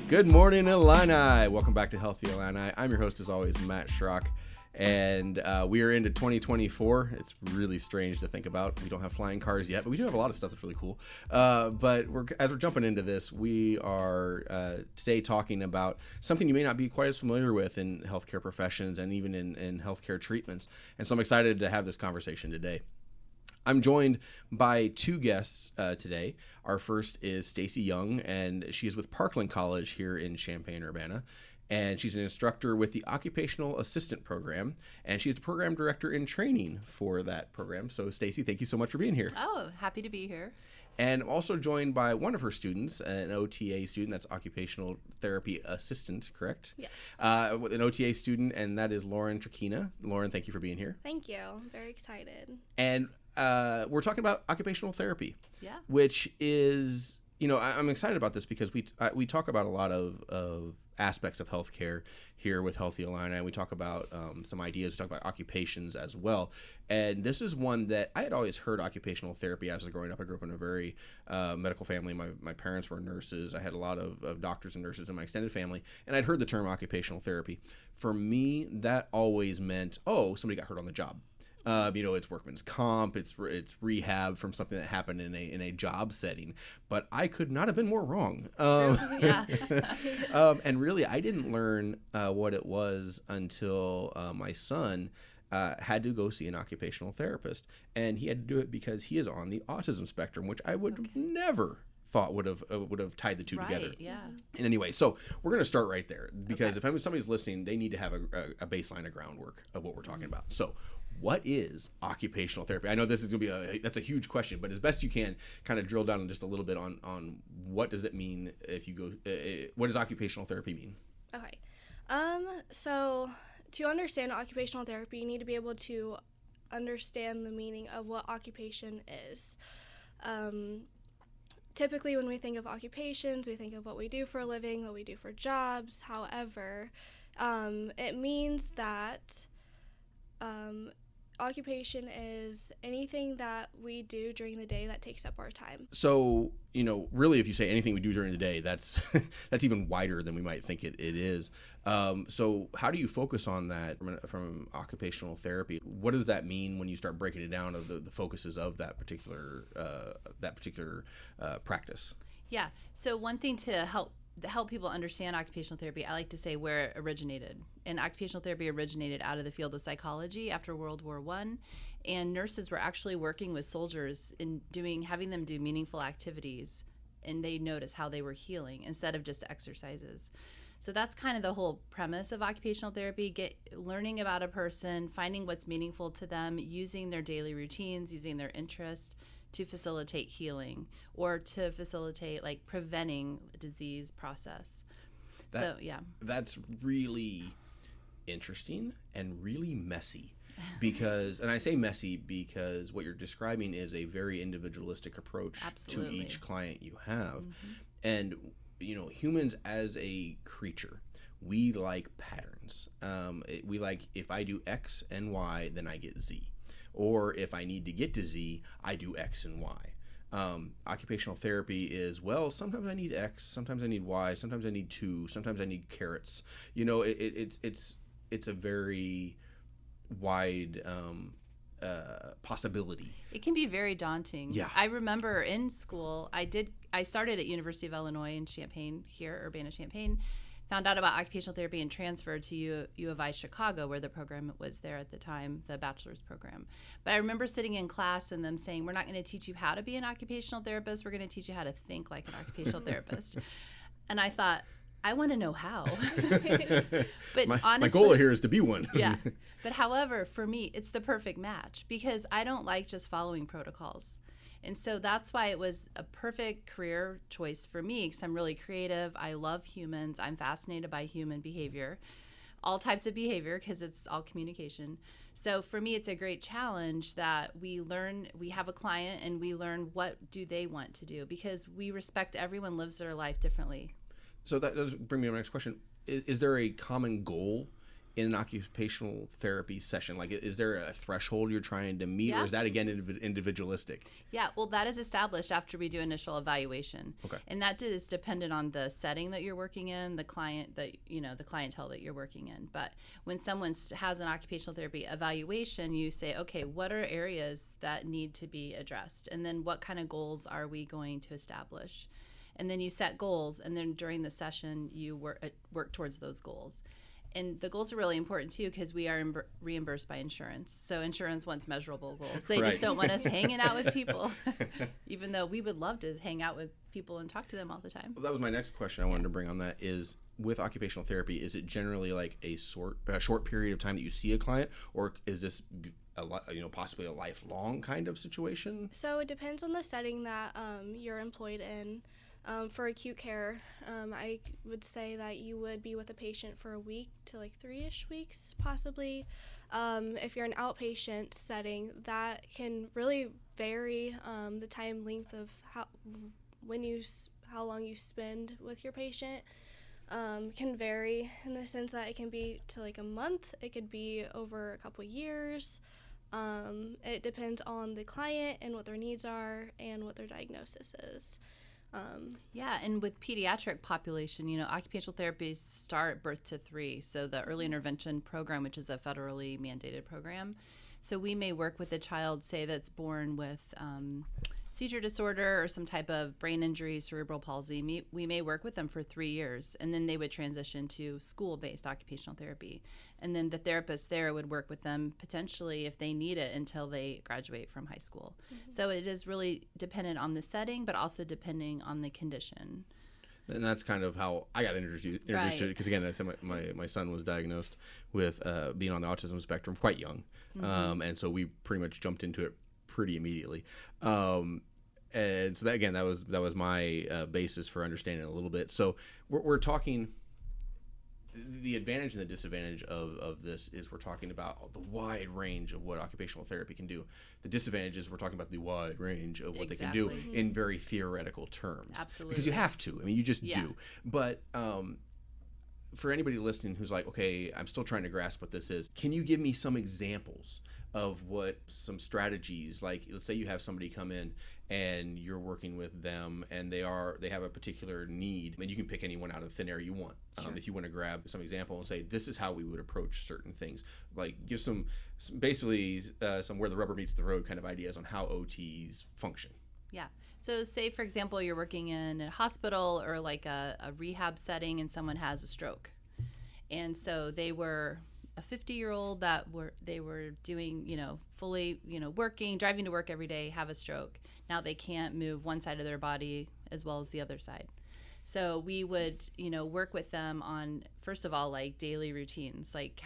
Good morning, Illini. Welcome back to Healthy Illini. I'm your host, as always, Matt Schrock, and we are into 2024. It's really strange to think about. We don't have flying cars yet, but we do have a lot of stuff that's really cool. But as we're jumping into this, we are today talking about something you may not be quite as familiar with in healthcare professions and even in healthcare treatments. And so I'm excited to have this conversation today. I'm joined by two guests today. Our first is Stacie Young, and she is with Parkland College here in Champaign-Urbana. And she's an instructor with the Occupational Assistant Program, and she's the program director in training for that program. So, Stacie, thank you so much for being here. Oh, happy to be here. And I'm also joined by one of her students, an OTA student, that's Occupational Therapy Assistant, correct? Yes. An OTA student, and that is Lauren Trakina. Lauren, thank you for being here. Thank you. I'm very excited. And we're talking about occupational therapy, Yeah. which is, I'm excited about this because we talk about a lot of aspects of healthcare here with Healthy Illini. We talk about some ideas. We talk about occupations as well. And this is one that I had always heard occupational therapy as I was growing up. I grew up in a very medical family. My parents were nurses. I had a lot of doctors and nurses in my extended family. And I'd heard the term occupational therapy. For me, that always meant, somebody got hurt on the job. It's workman's comp, it's rehab from something that happened in a job setting. But I could not have been more wrong. Yeah. And really, I didn't learn what it was until my son had to go see an occupational therapist, and he had to do it because he is on the autism spectrum, which I would have never thought would have tied the two together. Yeah. And anyway, so we're going to start right there because if somebody's listening, they need to have a baseline of groundwork of what we're talking about. So, what is occupational therapy? I know this is going to be that's a huge question, but as best you can, kind of drill down just a little bit on what does it mean if you go. What does occupational therapy mean? Okay. So to understand occupational therapy, you need to be able to understand the meaning of what occupation is. Typically, when we think of occupations, we think of what we do for a living, what we do for jobs. However, it means that occupation is anything that we do during the day that takes up our time. So, really, if you say anything we do during the day, that's that's even wider than we might think it is. So how do you focus on that from occupational therapy? What does that mean when you start breaking it down of the focuses of that particular practice? Yeah. So one thing to help people understand occupational therapy, I like to say where it originated. And occupational therapy originated out of the field of psychology after World War I. And nurses were actually working with soldiers in having them do meaningful activities, and they notice how they were healing instead of just exercises. So that's kind of the whole premise of occupational therapy, learning about a person, finding what's meaningful to them, using their daily routines, using their interest to facilitate healing or to facilitate preventing a disease process. That's really interesting and really messy because, and I say messy because what you're describing is a very individualistic approach Absolutely. To each client you have. Mm-hmm. And, humans as a creature, we like patterns. We like, if I do X and Y, then I get Z. Or if I need to get to Z, I do X and Y. Occupational therapy is, sometimes I need X, sometimes I need Y, sometimes I need 2, sometimes I need carrots. It's a very wide possibility. It can be very daunting. Yeah. I remember in school, I started at University of Illinois in Champaign, here, Urbana-Champaign, found out about occupational therapy and transferred to U of I Chicago, where the program was there at the time, the bachelor's program. But I remember sitting in class and them saying, we're not going to teach you how to be an occupational therapist, we're going to teach you how to think like an occupational therapist. And I thought, I want to know how. But my honestly, goal here is to be one. Yeah. But however, for me, it's the perfect match because I don't like just following protocols. And so that's why it was a perfect career choice for me because I'm really creative. I love humans. I'm fascinated by human behavior, all types of behavior because it's all communication. So for me, it's a great challenge that we have a client and we learn what do they want to do because we respect everyone lives their life differently. So that does bring me to my next question. Is there a common goal in an occupational therapy session? Like, is there a threshold you're trying to meet, Yeah. or is that again individualistic? Yeah, well, that is established after we do initial evaluation. Okay. And that is dependent on the setting that you're working in, the client that, the clientele that you're working in. But when someone has an occupational therapy evaluation, you say, okay, what are areas that need to be addressed? And then what kind of goals are we going to establish? And then you set goals, and then during the session, you work towards those goals. And the goals are really important, too, because we are reimbursed by insurance. So insurance wants measurable goals. They just don't want us hanging out with people, even though we would love to hang out with people and talk to them all the time. Well, that was my next question I wanted to bring on that is, with occupational therapy, is it generally like a short period of time that you see a client, or is this possibly a lifelong kind of situation? So it depends on the setting that you're employed in. For acute care, I would say that you would be with a patient for a week to like 3-ish weeks, possibly. If you're an outpatient setting, that can really vary. The time length of how long you spend with your patient can vary in the sense that it can be to like a month. It could be over a couple years. It depends on the client and what their needs are and what their diagnosis is. Yeah, and with pediatric population, occupational therapies start birth to 3. So the early intervention program, which is a federally mandated program. So we may work with a child, say, that's born with seizure disorder or some type of brain injury, cerebral palsy. We may work with them for 3 years, and then they would transition to school-based occupational therapy. And then the therapist there would work with them potentially, if they need it, until they graduate from high school. Mm-hmm. So it is really dependent on the setting, but also depending on the condition. And that's kind of how I got introduced to it, because again, I said my son was diagnosed with being on the autism spectrum quite young, and so we pretty much jumped into it pretty immediately. And so that was my basis for understanding it a little bit. So we're talking. The advantage and the disadvantage of this is we're talking about the wide range of what occupational therapy can do. The disadvantage is we're talking about the wide range of what they can do in very theoretical terms. Absolutely. Because you have to. I mean, you just do. But for anybody listening who's like, okay, I'm still trying to grasp what this is, can you give me some examples of some strategies? Like, let's say you have somebody come in and you're working with them and they have a particular need, and you can pick anyone out of thin air you want. Sure. If you want to grab some example and say, this is how we would approach certain things, like give some where the rubber meets the road kind of ideas on how OTs function. Yeah. So say, for example, you're working in a hospital or like a rehab setting and someone has a stroke. And so they were a 50-year-old that they were doing, fully, working, driving to work every day, have a stroke. Now they can't move one side of their body as well as the other side. So we would, work with them on, first of all, like daily routines, like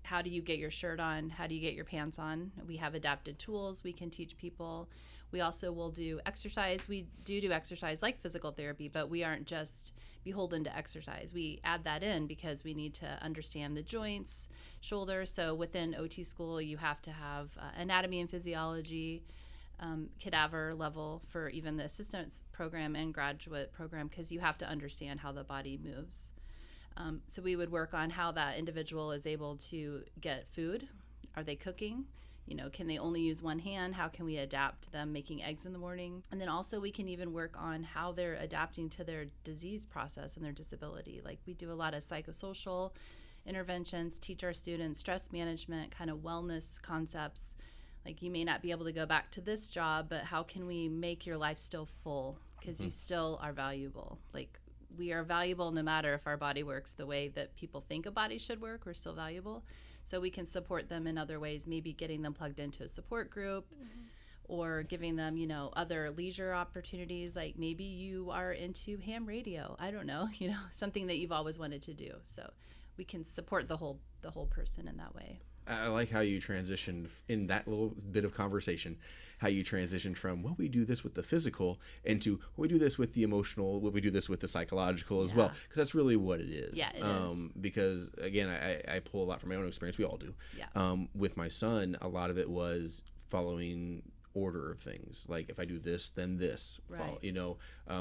how do you get your shirt on? How do you get your pants on? We have adapted tools we can teach people. We also will do exercise. We do exercise like physical therapy, but we aren't just beholden to exercise. We add that in because we need to understand the joints, shoulders. So within OT school, you have to have anatomy and physiology, cadaver level for even the assistance program and graduate program, because you have to understand how the body moves. So we would work on how that individual is able to get food. Are they cooking? Can they only use one hand? How can we adapt them making eggs in the morning? And then also we can even work on how they're adapting to their disease process and their disability. Like we do a lot of psychosocial interventions, teach our students stress management, kind of wellness concepts. Like you may not be able to go back to this job, but how can we make your life still full? Because you still are valuable. Like we are valuable no matter if our body works the way that people think a body should work, we're still valuable. So we can support them in other ways, maybe getting them plugged into a support group or giving them, other leisure opportunities. Like maybe you are into ham radio. I don't know, something that you've always wanted to do. So we can support the whole person in that way. I like how you transitioned in that little bit of conversation, how you transitioned from, well, we do this with the physical into, well, we do this with the emotional, well, we do this with the psychological as well, because that's really what it is. Yeah, it is. Because, again, I pull a lot from my own experience. We all do. Yeah. With my son, a lot of it was following order of things. Like if I do this, then this. Right.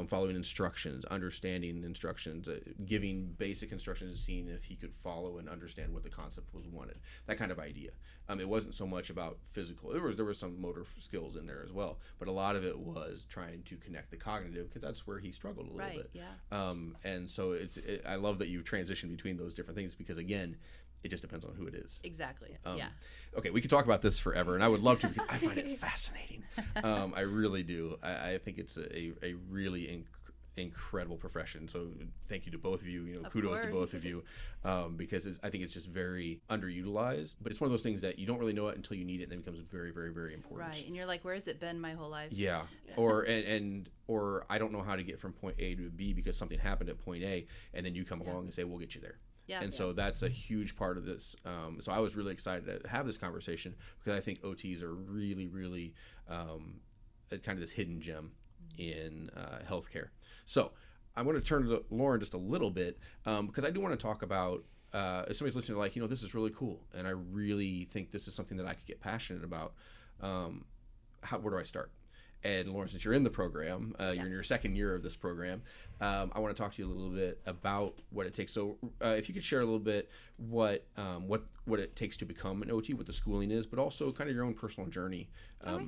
Following instructions, understanding instructions, giving basic instructions, and seeing if he could follow and understand what the concept was wanted. That kind of idea. It wasn't so much about physical. There was some motor skills in there as well, but a lot of it was trying to connect the cognitive, because that's where he struggled a little bit. Yeah. And so I love that you transition between those different things, because again, it just depends on who it is. Exactly. Okay, we could talk about this forever, and I would love to, because I find it fascinating. I really do. I think it's a really incredible profession. So thank you to both of you. Kudos to both of you, because I think it's just very underutilized. But it's one of those things that you don't really know it until you need it, and then it becomes very, very, very important. Right, and you're like, where has it been my whole life? Yeah. Or I don't know how to get from point A to B because something happened at point A, and then you come along and say, we'll get you there. Yeah. And so that's a huge part of this. So I was really excited to have this conversation, because I think OTs are really, really kind of this hidden gem in healthcare. So I want to turn to Lauren just a little bit, because I do want to talk about, if somebody's listening, like, this is really cool, and I really think this is something that I could get passionate about. Where do I start? And Lauren, since you're in the program, you're in your second year of this program, I want to talk to you a little bit about what it takes. So if you could share a little bit what it takes to become an OT, what the schooling is, but also kind of your own personal journey,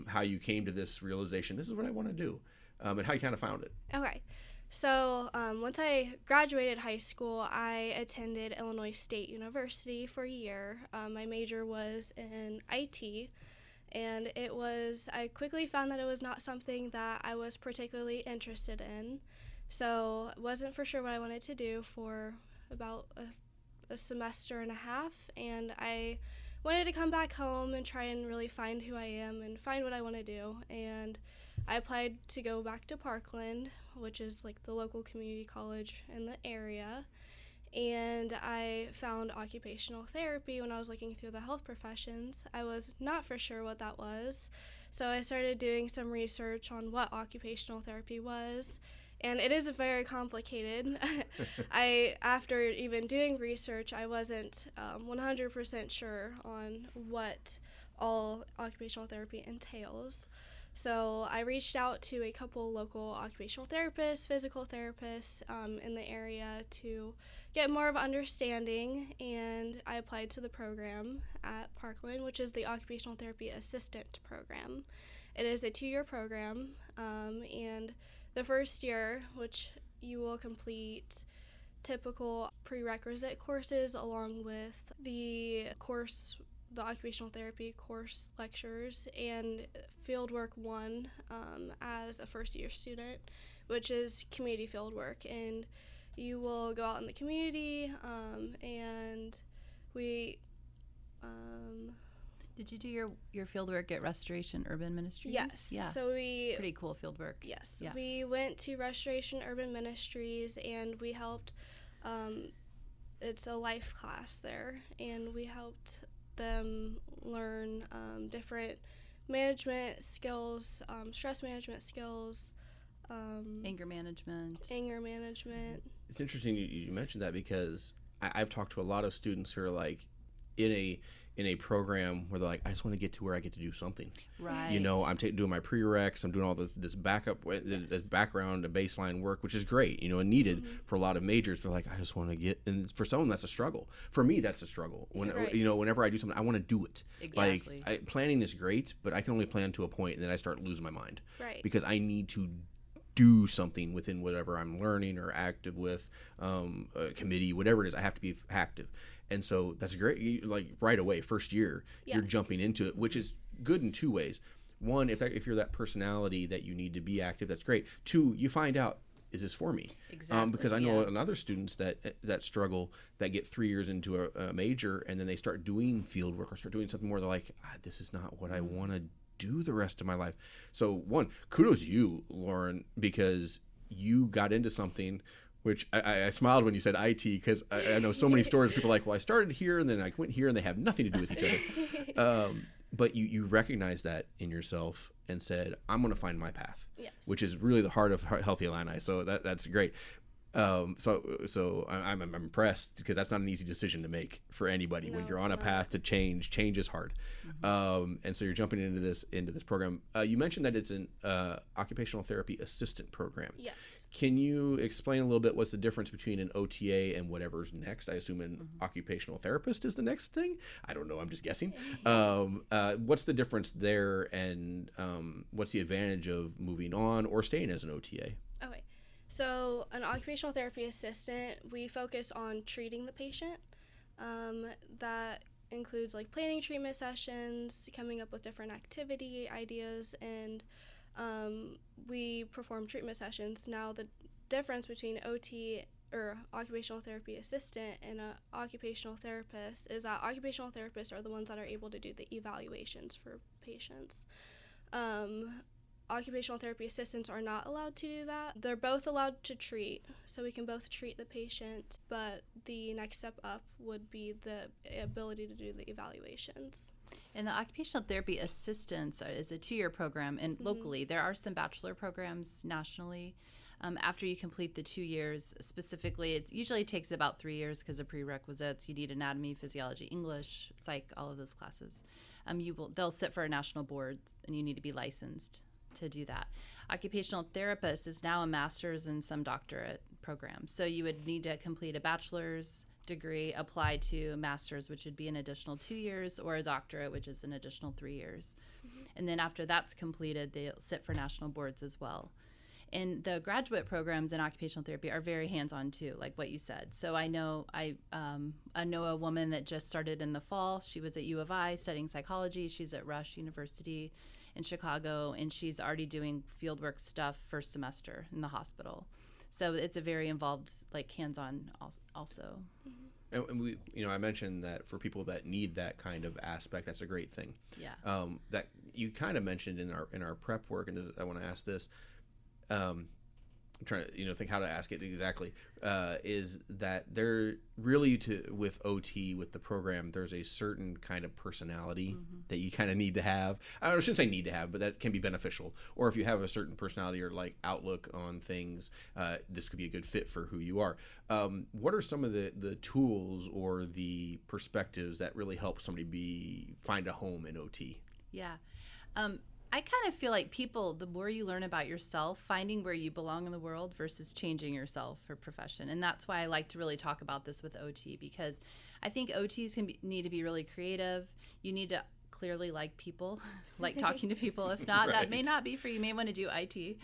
how you came to this realization, this is what I want to do, and how you kind of found it. Okay. So once I graduated high school, I attended Illinois State University for a year. My major was in IT. And I quickly found that it was not something that I was particularly interested in. So I wasn't for sure what I wanted to do for about a semester and a half. And I wanted to come back home and try and really find who I am and find what I want to do. And I applied to go back to Parkland, which is like the local community college in the area. And I found occupational therapy when I was looking through the health professions. I was not for sure what that was, so I started doing some research on what occupational therapy was, and it is very complicated. After even doing research, I wasn't 100% sure on what all occupational therapy entails. So I reached out to a couple local occupational therapists, physical therapists in the area to get more of an understanding, and I applied to the program at Parkland, which is the Occupational Therapy Assistant Program. It is a 2-year program, and the first year, which you will complete typical prerequisite courses along with the occupational therapy course lectures and fieldwork 1 as a first-year student, which is community fieldwork. And you will go out in the community, and we... Did you do your fieldwork at Restoration Urban Ministries? Yes. Yeah. So it's pretty cool fieldwork. Yes. Yeah. We went to Restoration Urban Ministries, and we helped... it's a life class there, and we helped them learn different management skills, stress management skills, anger management. It's interesting you mentioned that, because I've talked to a lot of students who are like in a program where they're like, I just want to get to where I get to do something. Right. I'm doing my prereqs, I'm doing all this backup, this background and baseline work, which is great, and needed for a lot of majors. But like, I just want to get, and for someone that's a struggle. For me, that's a struggle. Whenever I do something, I want to do it. Exactly. Like planning is great, but I can only plan to a point, and then I start losing my mind. Right. Because I need to do something within whatever I'm learning or active with, a committee, whatever it is. I have to be active. And so that's great. Like right away, first year, you're jumping into it, which is good in 2 ways. One, if you're that personality that you need to be active, that's great. 2, you find out, is this for me? Exactly. Because I know other students that struggle, that get 3 years into a major, and then they start doing field work or start doing something more. They're like, this is not what I want to do the rest of my life. So one, kudos to you, Lauren, because you got into something, which I smiled when you said IT, because I know so many stories. People are like, well, I started here and then I went here, and they have nothing to do with each other. But you recognized that in yourself and said, I'm going to find my path, yes. which is really the heart of Healthy Illini. So that's great. So I'm impressed, because that's not an easy decision to make for anybody. No, When you're it's on a not. path to change is hard. And so you're jumping into this program. You mentioned that it's an occupational therapy assistant program. Yes. Can you explain a little bit what's the difference between an OTA and whatever's next? I assume an occupational therapist is the next thing. I don't know. I'm just guessing. What's the difference there, and what's the advantage of moving on or staying as an OTA? Okay. So an occupational therapy assistant, we focus on treating the patient. That includes like planning treatment sessions, coming up with different activity ideas, and we perform treatment sessions. Now the difference between OT or occupational therapy assistant and an occupational therapist is that occupational therapists are the ones that are able to do the evaluations for patients. Occupational therapy assistants are not allowed to do that. They're both allowed to treat, so we can both treat the patient, but the next step up would be the ability to do the evaluations. And the occupational therapy assistants is a 2-year program, and locally there are some bachelor programs nationally. After you complete the 2 years, specifically, it usually takes about 3 years because of prerequisites. You need anatomy, physiology, English, psych, all of those classes. They'll sit for a national board, and you need to be licensed to do that. Occupational therapist is now a master's and some doctorate programs. So you would need to complete a bachelor's degree, apply to a master's, which would be an additional 2 years, or a doctorate, which is an additional 3 years. And then after that's completed, they'll sit for national boards as well. And the graduate programs in occupational therapy are very hands-on too, like what you said. So I know a woman that just started in the fall. She was at U of I studying psychology. She's at Rush University in Chicago, and she's already doing fieldwork stuff first semester in the hospital. So it's a very involved, like hands-on also. And we, I mentioned that for people that need that kind of aspect, that's a great thing. Yeah. That you kind of mentioned in our prep work, and I want to ask this. I'm trying to think how to ask it exactly. Is that there really with OT, with the program, there's a certain kind of personality that you kind of need to have. I shouldn't say need to have, but that can be beneficial. Or if you have a certain personality or like outlook on things, this could be a good fit for who you are. What are some of the tools or the perspectives that really help somebody find a home in OT? Yeah. I kind of feel like people, the more you learn about yourself, finding where you belong in the world versus changing yourself for profession. And that's why I like to really talk about this with OT, because I think OTs need to be really creative. You need to clearly like people, like talking to people. If not, that may not be for you. You may want to do IT.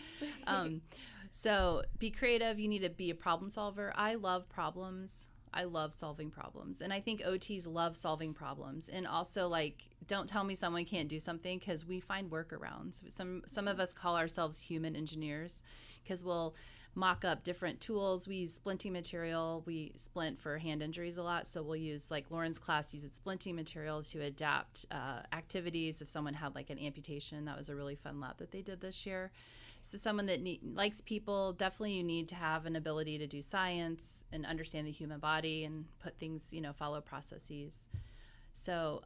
So be creative. You need to be a problem solver. I love problems. I love solving problems. And I think OTs love solving problems. And also, like, don't tell me someone can't do something, because we find workarounds. Some of us call ourselves human engineers, because we'll mock up different tools. We use splinting material. We splint for hand injuries a lot. So we'll use, like Lauren's class uses splinting material to adapt activities. If someone had like an amputation, that was a really fun lab that they did this year. So someone that likes people, definitely you need to have an ability to do science and understand the human body and put things, follow processes. So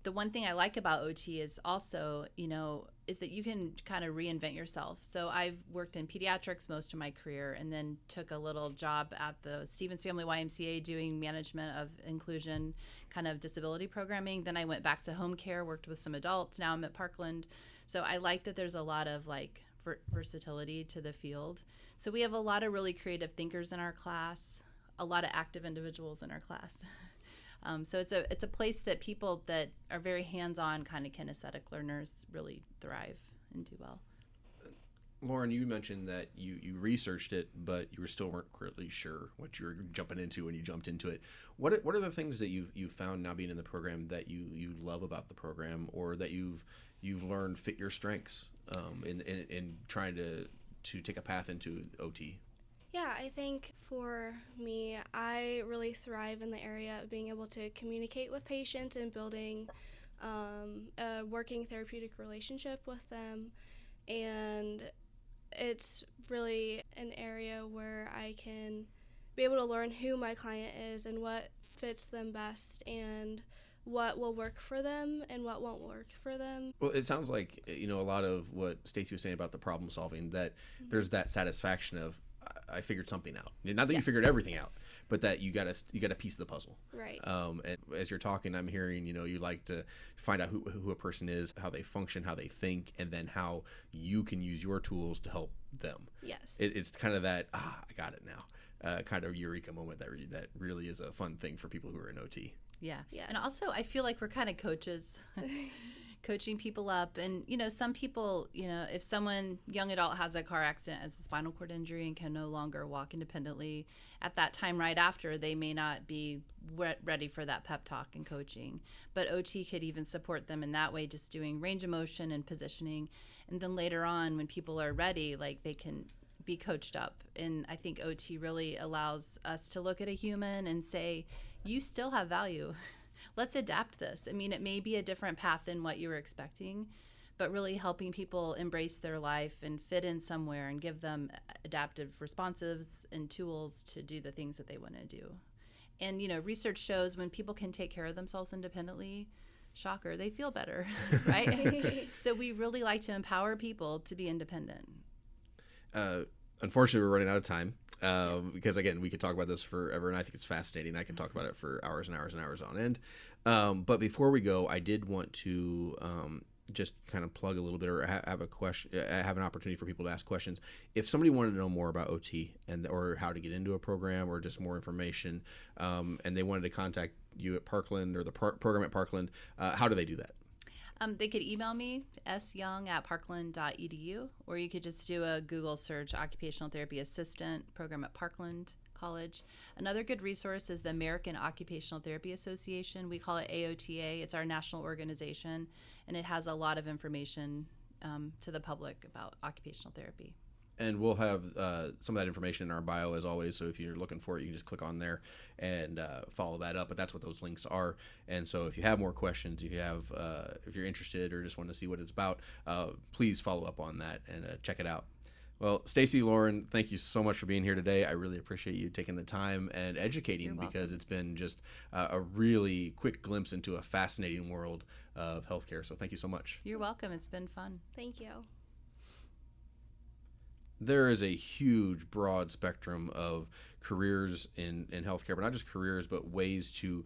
the one thing I like about OT is also, is that you can kind of reinvent yourself. So I've worked in pediatrics most of my career, and then took a little job at the Stevens Family YMCA doing management of inclusion, kind of disability programming. Then I went back to home care, worked with some adults. Now I'm at Parkland. So I like that there's a lot of versatility to the field. So we have a lot of really creative thinkers in our class, a lot of active individuals in our class. So it's a place that people that are very hands-on, kind of kinesthetic learners really thrive and do well. Lauren, you mentioned that you researched it, but you weren't really sure what you were jumping into when you jumped into it. What are the things that you've found now being in the program that you love about the program, or that you've learned fit your strengths in trying to take a path into OT? Yeah, I think for me, I really thrive in the area of being able to communicate with patients and building a working therapeutic relationship with them. And it's really an area where I can be able to learn who my client is and what fits them best, and what will work for them and what won't work for them. Well, it sounds like, a lot of what Stacie was saying about the problem solving, that there's that satisfaction of, I figured something out. Not that you figured everything out, but that you got a piece of the puzzle. Right. And as you're talking, I'm hearing, you like to find out who a person is, how they function, how they think, and then how you can use your tools to help them. Yes. It's kind of that, I got it now, kind of eureka moment that really is a fun thing for people who are in OT. Yeah. Yes. And also, I feel like we're kind of coaches. Coaching people up. And, some people, if someone, young adult, has a car accident, has a spinal cord injury and can no longer walk independently, at that time right after, they may not be ready for that pep talk and coaching. But OT could even support them in that way, just doing range of motion and positioning. And then later on, when people are ready, like, they can be coached up. And I think OT really allows us to look at a human and say, you still have value. Let's adapt this. I mean, it may be a different path than what you were expecting, but really helping people embrace their life and fit in somewhere and give them adaptive responses and tools to do the things that they want to do. And, research shows when people can take care of themselves independently, shocker, they feel better, right? So we really like to empower people to be independent. Unfortunately, we're running out of time. Because again, we could talk about this forever, and I think it's fascinating. I can talk about it for hours and hours and hours on end. But before we go, I did want to just kind of plug a little bit, or have a question, have an opportunity for people to ask questions. If somebody wanted to know more about OT or how to get into a program, or just more information, and they wanted to contact you at Parkland or the program at Parkland, how do they do that? They could email me, syoung@parkland.edu, or you could just do a Google search, Occupational Therapy Assistant program at Parkland College. Another good resource is the American Occupational Therapy Association. We call it AOTA. It's our national organization, and it has a lot of information to the public about occupational therapy. And we'll have some of that information in our bio, as always. So if you're looking for it, you can just click on there and follow that up. But that's what those links are. And so if you have more questions, if you're interested or just want to see what it's about, please follow up on that and check it out. Well, Stacie, Lauren, thank you so much for being here today. I really appreciate you taking the time and educating, because it's been just a really quick glimpse into a fascinating world of healthcare. So thank you so much. You're welcome. It's been fun. Thank you. There is a huge, broad spectrum of careers in healthcare, but not just careers, but ways to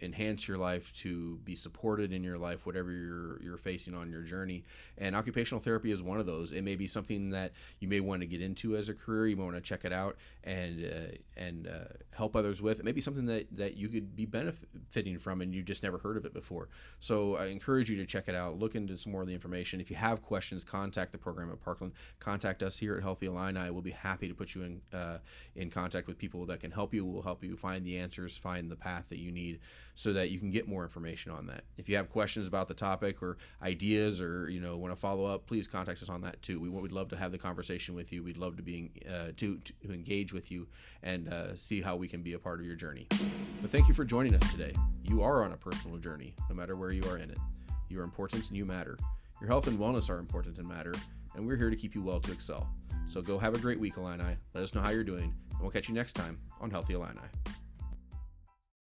enhance your life, to be supported in your life, whatever you're facing on your journey. And occupational therapy is one of those. It may be something that you may want to get into as a career. You may want to check it out and help others with. It may be something that you could be benefiting from and you just never heard of it before. So I encourage you to check it out. Look into some more of the information. If you have questions, contact the program at Parkland. Contact us here at Healthy Illini. We'll be happy to put you in contact with people that can help you. We'll help you find the answers, find the path that you need, so that you can get more information on that. If you have questions about the topic or ideas, or want to follow up, please contact us on that too. We'd love to have the conversation with you. We'd love to be to engage with you and see how we can be a part of your journey. But thank you for joining us today. You are on a personal journey, no matter where you are in it. You are important and you matter. Your health and wellness are important and matter, and we're here to keep you well to excel. So go have a great week, Illini. Let us know how you're doing, and we'll catch you next time on Healthy Illini.